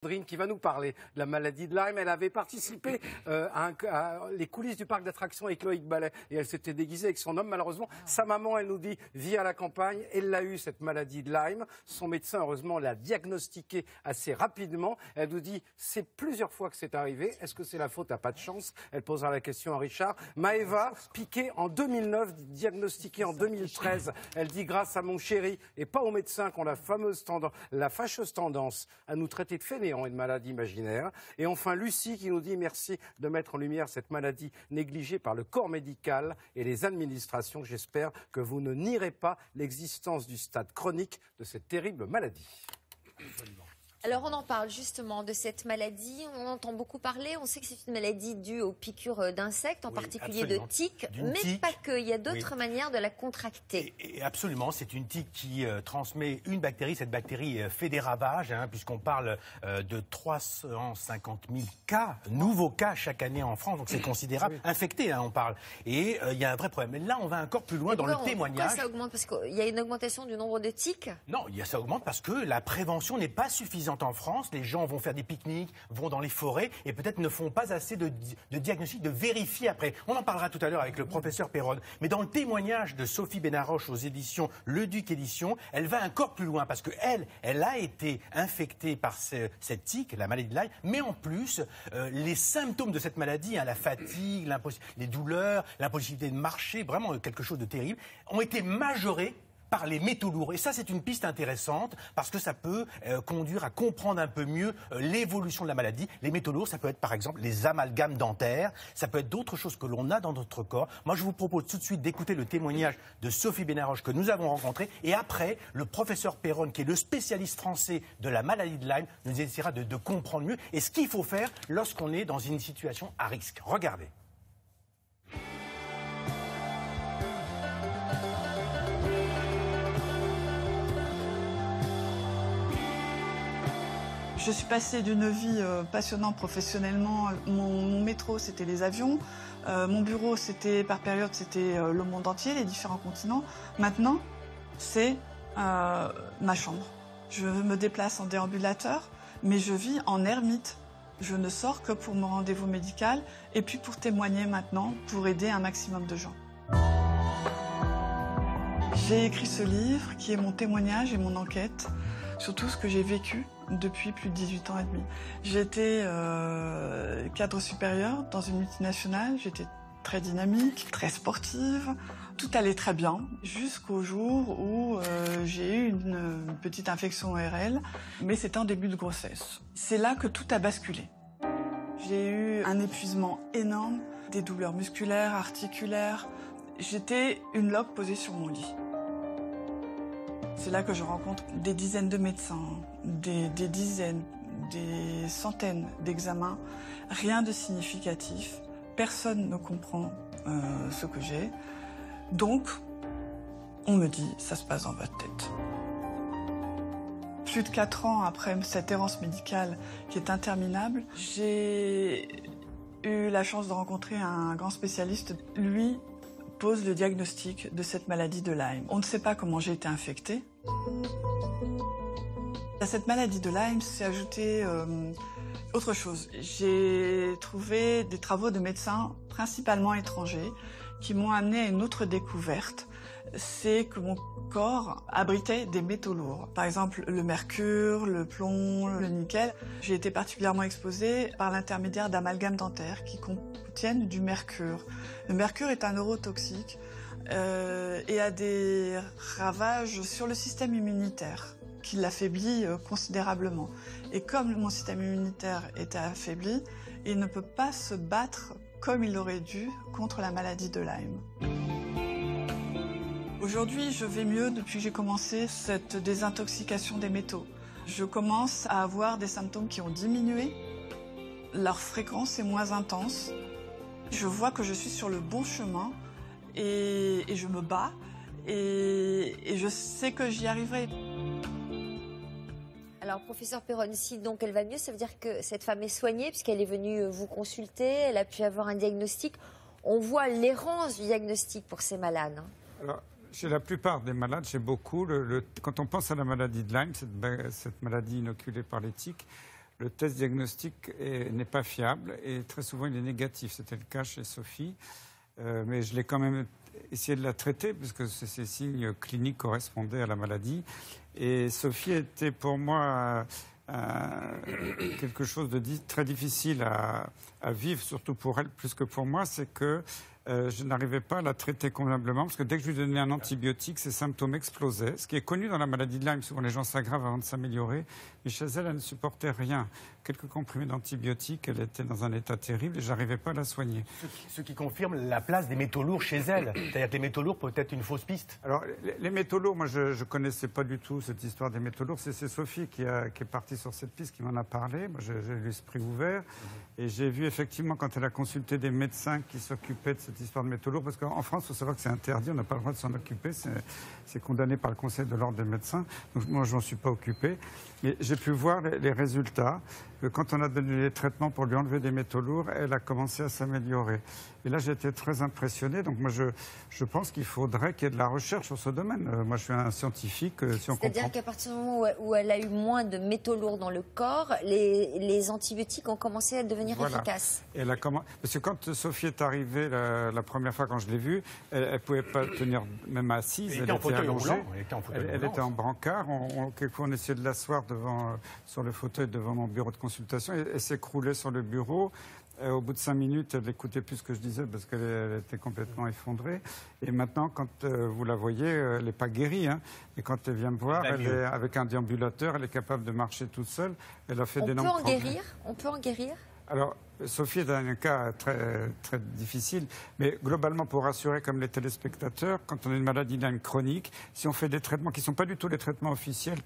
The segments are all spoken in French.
Sandrine qui va nous parler de la maladie de Lyme. Elle avait participé à les coulisses du parc d'attractions avec Loïc Ballet et elle s'était déguisée avec son homme. Malheureusement, sa maman, elle nous dit, vit à la campagne. Elle l'a eu, cette maladie de Lyme. Son médecin, heureusement, l'a diagnostiquée assez rapidement. Elle nous dit, c'est plusieurs fois que c'est arrivé. Est-ce que c'est la faute à pas de chance? Elle posera la question à Richard. Maëva, piquée en 2009, diagnostiquée en 2013. Elle dit, grâce à mon chéri et pas au médecin, qu'on a la fâcheuse tendance à nous traiter de fainéants et de maladies imaginaires. Et enfin, Lucie qui nous dit merci de mettre en lumière cette maladie négligée par le corps médical et les administrations. J'espère que vous ne nierez pas l'existence du stade chronique de cette terrible maladie. Alors on en parle justement de cette maladie, on entend beaucoup parler, on sait que c'est une maladie due aux piqûres d'insectes, en particulier de tiques, mais pas que, il y a d'autres manières de la contracter. Et absolument, c'est une tique qui transmet une bactérie, cette bactérie fait des ravages, puisqu'on parle de 350 000 cas, nouveaux cas chaque année en France, donc c'est considérable, infectés on parle. Et il y a un vrai problème. Mais là on va encore plus loin dans le témoignage. Pourquoi ça augmente? Parce qu'il y a une augmentation du nombre de tiques? Non, ça augmente parce que la prévention n'est pas suffisante en France. Les gens vont faire des pique-niques, vont dans les forêts et peut-être ne font pas assez de diagnostic, de vérifier après. On en parlera tout à l'heure avec le professeur Perron. Mais dans le témoignage de Sophie Benaroche aux éditions Le Duc Éditions, elle va encore plus loin parce qu'elle a été infectée par cette tique, la maladie de Lyme, mais en plus, les symptômes de cette maladie, la fatigue, les douleurs, l'impossibilité de marcher, vraiment quelque chose de terrible, ont été majorés par les métaux lourds. Et ça, c'est une piste intéressante parce que ça peut conduire à comprendre un peu mieux l'évolution de la maladie. Les métaux lourds, ça peut être par exemple les amalgames dentaires, ça peut être d'autres choses que l'on a dans notre corps. Moi, je vous propose tout de suite d'écouter le témoignage de Sophie Benaroche que nous avons rencontré et après, le professeur Perron, qui est le spécialiste français de la maladie de Lyme, nous essaiera de comprendre mieux et ce qu'il faut faire lorsqu'on est dans une situation à risque. Regardez. Je suis passée d'une vie passionnante professionnellement. Mon métro, c'était les avions. Mon bureau, par période, c'était le monde entier, les différents continents. Maintenant, c'est ma chambre. Je me déplace en déambulateur, mais je vis en ermite. Je ne sors que pour mon rendez-vous médical et puis pour témoigner maintenant, pour aider un maximum de gens. J'ai écrit ce livre qui est mon témoignage et mon enquête sur tout ce que j'ai vécu depuis plus de 18 ans et demi. J'étais cadre supérieur dans une multinationale, j'étais très dynamique, très sportive, tout allait très bien jusqu'au jour où j'ai eu une petite infection ORL, mais c'était en début de grossesse. C'est là que tout a basculé. J'ai eu un épuisement énorme, des douleurs musculaires, articulaires. J'étais une loque posée sur mon lit. C'est là que je rencontre des dizaines de médecins, des dizaines, des centaines d'examens. Rien de significatif. Personne ne comprend ce que j'ai. Donc, on me dit, ça se passe dans votre tête. Plus de 4 ans après cette errance médicale qui est interminable, j'ai eu la chance de rencontrer un grand spécialiste. Lui pose le diagnostic de cette maladie de Lyme. On ne sait pas comment j'ai été infectée. À cette maladie de Lyme s'est ajouté autre chose. J'ai trouvé des travaux de médecins, principalement étrangers, qui m'ont amené à une autre découverte. C'est que mon corps abritait des métaux lourds. Par exemple, le mercure, le plomb, le nickel. J'ai été particulièrement exposée par l'intermédiaire d'amalgames dentaires qui contiennent du mercure. Le mercure est un neurotoxique et a des ravages sur le système immunitaire qui l'affaiblit considérablement. Et comme mon système immunitaire était affaibli, il ne peut pas se battre comme il aurait dû contre la maladie de Lyme. Aujourd'hui, je vais mieux depuis que j'ai commencé cette désintoxication des métaux. Je commence à avoir des symptômes qui ont diminué. Leur fréquence est moins intense. Je vois que je suis sur le bon chemin et je me bats et je sais que j'y arriverai. Alors, professeur Perron, si donc elle va mieux, ça veut dire que cette femme est soignée puisqu'elle est venue vous consulter, elle a pu avoir un diagnostic. On voit l'errance du diagnostic pour ces malades. Alors, chez la plupart des malades, chez beaucoup, quand on pense à la maladie de Lyme, cette maladie inoculée par les tiques, le test diagnostique n'est pas fiable et très souvent il est négatif. C'était le cas chez Sophie, mais je l'ai quand même essayé de la traiter puisque ces signes cliniques correspondaient à la maladie. Et Sophie était pour moi quelque chose de très difficile à vivre, surtout pour elle plus que pour moi, c'est que je n'arrivais pas à la traiter convenablement parce que dès que je lui donnais un antibiotique, ses symptômes explosaient. Ce qui est connu dans la maladie de Lyme, souvent les gens s'aggravent avant de s'améliorer. Mais chez elle, elle ne supportait rien. Quelques comprimés d'antibiotiques, elle était dans un état terrible et je n'arrivais pas à la soigner. Ce qui confirme la place des métaux lourds chez elle. C'est-à-dire que les métaux lourds peuvent être une fausse piste. Alors, les métaux lourds, moi, je ne connaissais pas du tout cette histoire des métaux lourds. C'est Sophie qui est partie sur cette piste, qui m'en a parlé. Moi, j'ai l'esprit ouvert. Et j'ai vu effectivement, quand elle a consulté des médecins qui s'occupaient de cette histoire de métaux lourds, parce qu'en France, il faut savoir que c'est interdit, on n'a pas le droit de s'en occuper. C'est condamné par le Conseil de l'ordre des médecins. Donc, moi, je m'en suis pas occupé. Mais j'ai pu voir les résultats. Que quand on a donné les traitements pour lui enlever des métaux lourds, elle a commencé à s'améliorer. Et là, j'étais très impressionné. Donc, moi, je pense qu'il faudrait qu'il y ait de la recherche sur ce domaine. Moi, je suis un scientifique. C'est-à-dire qu'à partir du moment où elle a eu moins de métaux lourds dans le corps, les antibiotiques ont commencé à devenir efficaces. Et parce que quand Sophie est arrivée la première fois, quand je l'ai vue, elle ne pouvait pas tenir même assise. Elle était allongée. Elle était en brancard. Quelquefois, on essayait de l'asseoir sur le fauteuil devant mon bureau de consultation. Elle s'écroulait sur le bureau. Au bout de 5 minutes, elle n'écoutait plus ce que je disais parce qu'elle était complètement effondrée. Et maintenant, quand vous la voyez, elle n'est pas guérie. Hein. Et quand elle vient me voir, avec un déambulateur, elle est capable de marcher toute seule. Elle a fait d'énormes progrès. On peut en guérir. Alors, Sophie est dans un cas très, très difficile, mais globalement, pour rassurer comme les téléspectateurs, quand on a une maladie Lyme chronique, si on fait des traitements qui ne sont pas du tout les traitements officiels,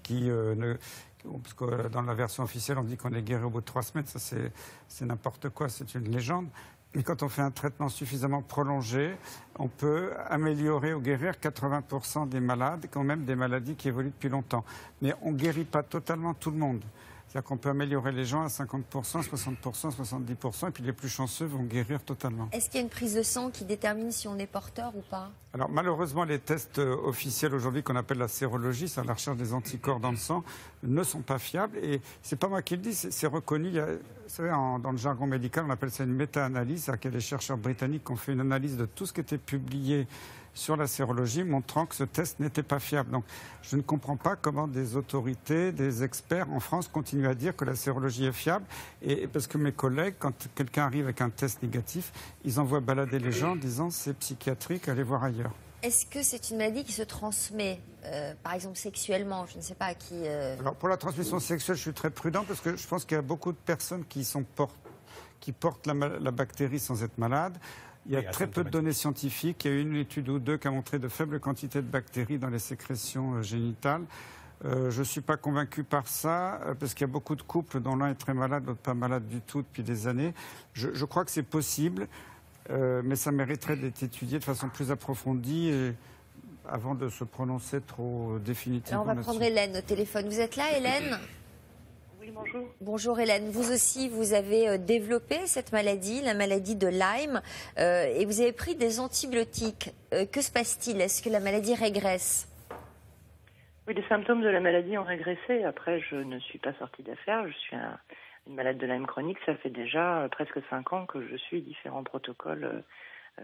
parce que dans la version officielle, on dit qu'on est guéri au bout de 3 semaines, ça c'est n'importe quoi, c'est une légende. Mais quand on fait un traitement suffisamment prolongé, on peut améliorer ou guérir 80% des malades, quand même des maladies qui évoluent depuis longtemps. Mais on ne guérit pas totalement tout le monde. C'est-à-dire qu'on peut améliorer les gens à 50%, 60%, 70%, et puis les plus chanceux vont guérir totalement. Est-ce qu'il y a une prise de sang qui détermine si on est porteur ou pas? Alors malheureusement, les tests officiels aujourd'hui qu'on appelle la sérologie, c'est la recherche des anticorps dans le sang, ne sont pas fiables. Et c'est pas moi qui le dis, c'est reconnu. Vous savez, dans le jargon médical, on appelle ça une méta-analyse. C'est-à-dire qu'il y a des chercheurs britanniques qui ont fait une analyse de tout ce qui était publié sur la sérologie, montrant que ce test n'était pas fiable. Donc, je ne comprends pas comment des autorités, des experts en France continuent à dire que la sérologie est fiable. Et parce que mes collègues, quand quelqu'un arrive avec un test négatif, ils envoient balader les gens en disant c'est psychiatrique, allez voir ailleurs. Est-ce que c'est une maladie qui se transmet, par exemple sexuellement? Je ne sais pas à qui. Alors, pour la transmission sexuelle, je suis très prudent parce que je pense qu'il y a beaucoup de personnes qui portent la bactérie sans être malades. Il y a très peu de données scientifiques. Il y a eu une étude ou deux qui a montré de faibles quantités de bactéries dans les sécrétions génitales. Je ne suis pas convaincu par ça, parce qu'il y a beaucoup de couples dont l'un est très malade, l'autre pas malade du tout depuis des années. Je crois que c'est possible, mais ça mériterait d'être étudié de façon plus approfondie avant de se prononcer trop définitivement. Alors on va prendre Hélène au téléphone. Vous êtes là, Hélène ? Bonjour. Bonjour Hélène, vous aussi vous avez développé cette maladie, la maladie de Lyme, et vous avez pris des antibiotiques. Que se passe-t-il? Est-ce que la maladie régresse? Oui, les symptômes de la maladie ont régressé. Après, je ne suis pas sortie d'affaire. Je suis une malade de Lyme chronique. Ça fait déjà presque 5 ans que je suis différents protocoles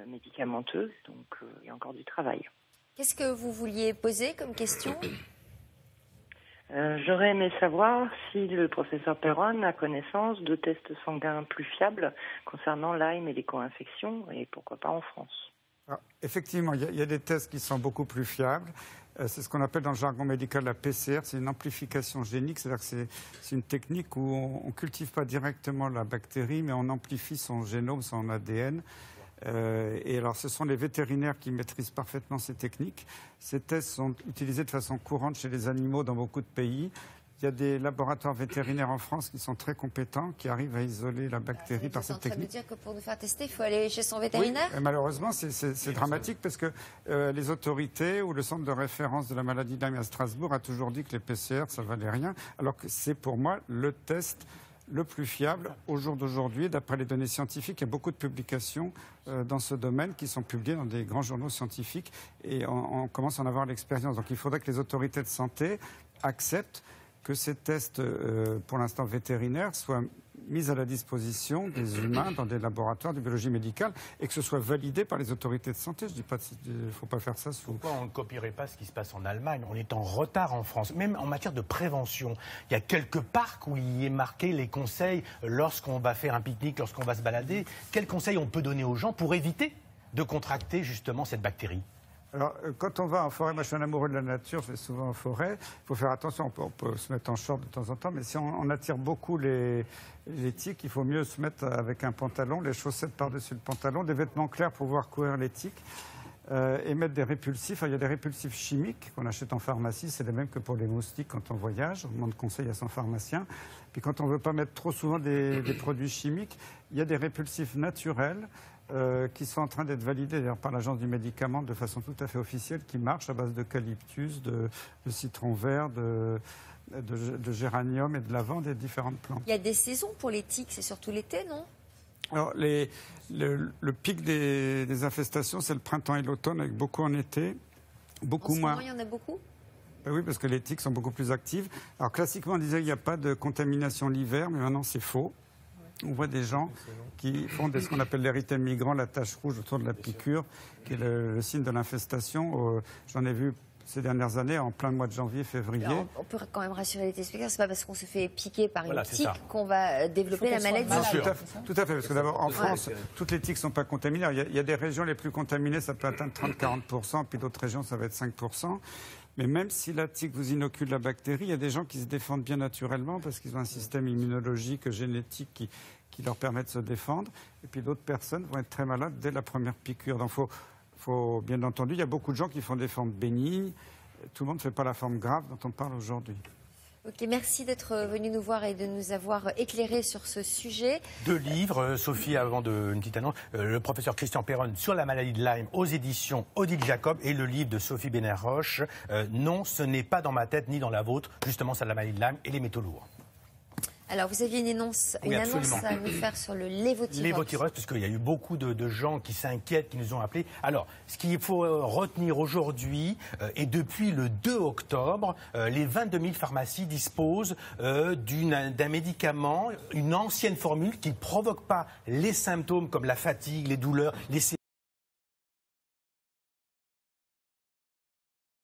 médicamenteux. Donc, il y a encore du travail. Qu'est-ce que vous vouliez poser comme question? J'aurais aimé savoir si le professeur Perron a connaissance de tests sanguins plus fiables concernant Lyme et les co-infections, et pourquoi pas en France. Alors, effectivement, il y a des tests qui sont beaucoup plus fiables. C'est ce qu'on appelle dans le jargon médical la PCR, c'est une amplification génique, c'est-à-dire que c'est une technique où on ne cultive pas directement la bactérie, mais on amplifie son génome, son ADN. Et alors, ce sont les vétérinaires qui maîtrisent parfaitement ces techniques. Ces tests sont utilisés de façon courante chez les animaux dans beaucoup de pays. Il y a des laboratoires vétérinaires en France qui sont très compétents, qui arrivent à isoler la bactérie par cette technique. Vous êtes en train de dire que pour nous faire tester, il faut aller chez son vétérinaire? Oui, malheureusement, c'est dramatique parce que les autorités ou le centre de référence de la maladie de Lyme à Strasbourg a toujours dit que les PCR, ça ne valait rien, alors que c'est pour moi le test le plus fiable au jour d'aujourd'hui. D'après les données scientifiques, il y a beaucoup de publications dans ce domaine qui sont publiées dans des grands journaux scientifiques et on commence à en avoir l'expérience. Donc il faudrait que les autorités de santé acceptent que ces tests, pour l'instant vétérinaires, soient mis à la disposition des humains dans des laboratoires de biologie médicale et que ce soit validé par les autorités de santé. Je ne dis pas qu'il ne faut pas faire ça sous... Pourquoi on ne copierait pas ce qui se passe en Allemagne? On est en retard en France, même en matière de prévention. Il y a quelques parcs où il est marqué les conseils lorsqu'on va faire un pique-nique, lorsqu'on va se balader. Quels conseils on peut donner aux gens pour éviter de contracter justement cette bactérie? Alors, quand on va en forêt, moi je suis un amoureux de la nature, je vais souvent en forêt, il faut faire attention, on peut se mettre en short de temps en temps, mais si on attire beaucoup les tiques, il faut mieux se mettre avec un pantalon, les chaussettes par-dessus le pantalon, des vêtements clairs pour pouvoir courir les tiques, et mettre des répulsifs. Il y a des répulsifs chimiques qu'on achète en pharmacie, c'est les mêmes que pour les moustiques quand on voyage, on demande conseil à son pharmacien. Puis quand on ne veut pas mettre trop souvent des produits chimiques, il y a des répulsifs naturels, qui sont en train d'être validés d'ailleurs par l'Agence du médicament de façon tout à fait officielle, qui marchent à base d'eucalyptus, de citron vert, de géranium et de lavande et de différentes plantes. Il y a des saisons pour les tiques, c'est surtout l'été, non? Alors, le pic des infestations, c'est le printemps et l'automne, avec beaucoup en été, beaucoup moins. En ce moment, il y en a beaucoup? Ben oui, parce que les tiques sont beaucoup plus actives. Alors, classiquement, on disait qu'il n'y a pas de contamination l'hiver, mais maintenant, c'est faux. On voit des gens qui font ce qu'on appelle l'érythème migrant, la tache rouge autour de la piqûre, qui est le signe de l'infestation. J'en ai vu ces dernières années, en plein mois de janvier, février. Alors, on peut quand même rassurer les téléspectateurs, c'est pas parce qu'on se fait piquer par une tique qu'on va développer la maladie. Tout à fait, parce que d'abord, en France, toutes les tiques ne sont pas contaminées. Il y a des régions les plus contaminées, ça peut atteindre 30-40%, puis d'autres régions, ça va être 5%. Mais même si la tique vous inocule la bactérie, il y a des gens qui se défendent bien naturellement parce qu'ils ont un système immunologique, génétique qui leur permet de se défendre. Et puis d'autres personnes vont être très malades dès la première piqûre. Donc faut bien entendu, il y a beaucoup de gens qui font des formes bénignes. Tout le monde ne fait pas la forme grave dont on parle aujourd'hui. Ok, merci d'être venu nous voir et de nous avoir éclairé sur ce sujet. 2 livres, Sophie, avant une petite annonce, le professeur Christian Perron sur la maladie de Lyme aux éditions Odile Jacob et le livre de Sophie Bénard-Roche, Non, ce n'est pas dans ma tête ni dans la vôtre, justement sur la maladie de Lyme et les métaux lourds. Alors, vous aviez une annonce à nous faire sur le lévothyrox. Lévothyrox, parce qu'il y a eu beaucoup de gens qui s'inquiètent, qui nous ont appelés. Alors, ce qu'il faut retenir aujourd'hui, et depuis le 2 octobre, les 22 000 pharmacies disposent d'un médicament, une ancienne formule qui ne provoque pas les symptômes comme la fatigue, les douleurs, les